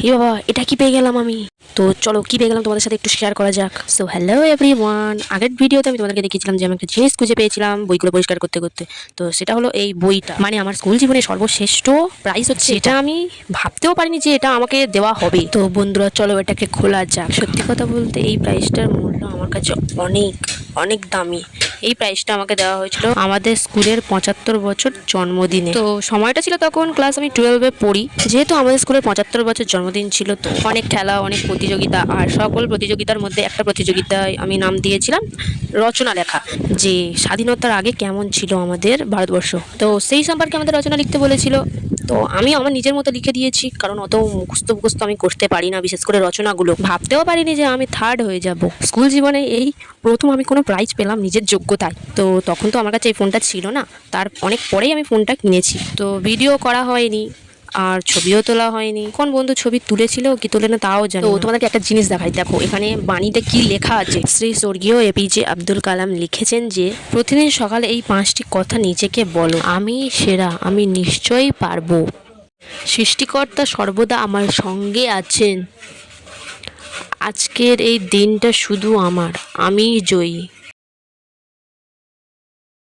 এ বাবা, এটা কি পেয়ে গেলাম আমি? তো চলো কি পেয়ে গেলাম তোমাদের সাথে একটু শেয়ার করা যাক। সো হ্যালো এভরিওয়ান, আগের ভিডিওতে আমি তোমাদেরকে দেখিয়েছিলাম যে আমি একটা জিনিস খুঁজে পেয়েছিলাম বইগুলো পরিষ্কার করতে করতে। তো সেটা হলো এই বইটা, মানে আমার স্কুল জীবনে সর্বশ্রেষ্ঠ প্রাইজ হচ্ছে এটা। আমি ভাবতেও পারিনি যে এটা আমাকে দেওয়া হবে। তো বন্ধুরা চলো এটাকে খোলা যাক। সত্যি কথা বলতে এই প্রাইজটার মূল্য আমার কাছে অনেক অনেক দামি। এই প্রাইজটা আমাকে দেওয়া হয়েছিল আমাদের স্কুলের 75 বছর জন্মদিনে। তো সময়টা ছিল তখন ক্লাস আমি 12-এ পড়ি। যেহেতু আমাদের স্কুলের 75 বছর জন্মদিন ছিল, তো অনেক খেলা, অনেক প্রতিযোগিতা, আর সকল প্রতিযোগিতার মধ্যে একটা প্রতিযোগিতায় আমি নাম দিয়েছিলাম রচনা লেখা, যে স্বাধীনতার আগে কেমন ছিল আমাদের ভারতবর্ষ। তো সেই সম্পর্কে আমাদের রচনা লিখতে বলেছিল। তো আমি আমার নিজের মতো লিখে দিয়েছি, কারণ অত মুখস্থ আমি করতে পারি না, বিশেষ করে রচনাগুলো। ভাবতেও পারিনি যে আমি থার্ড হয়ে যাব। স্কুল জীবনে এই প্রথম আমি কোনো প্রাইজ পেলাম নিজের যোগ্যতায়। তো তখন তো আমার কাছে এই ফোনটা ছিল না, তার অনেক পরেই আমি ফোনটা কিনেছি। তো ভিডিও করা হয়নি আর ছবিও তোলা হয়নি। কোন বন্ধু ছবি তুলেছিল কি তোলে না তাও জানি। তো তোমাদেরকে একটা জিনিস দেখাই, দেখো এখানে বাণীতে কি লেখা আছে। শ্রী স্বর্গীয় এপিজে আব্দুল কালাম লিখেছেন যে প্রতিদিন সকালে এই 5টি কথা নিজেকে বলো। আমি সেরা, আমি নিশ্চয়ই পারবো, সৃষ্টিকর্তা সর্বদা আমার সঙ্গে আছেন, আজকের এই দিনটা শুধু আমার, আমিই জয়ী।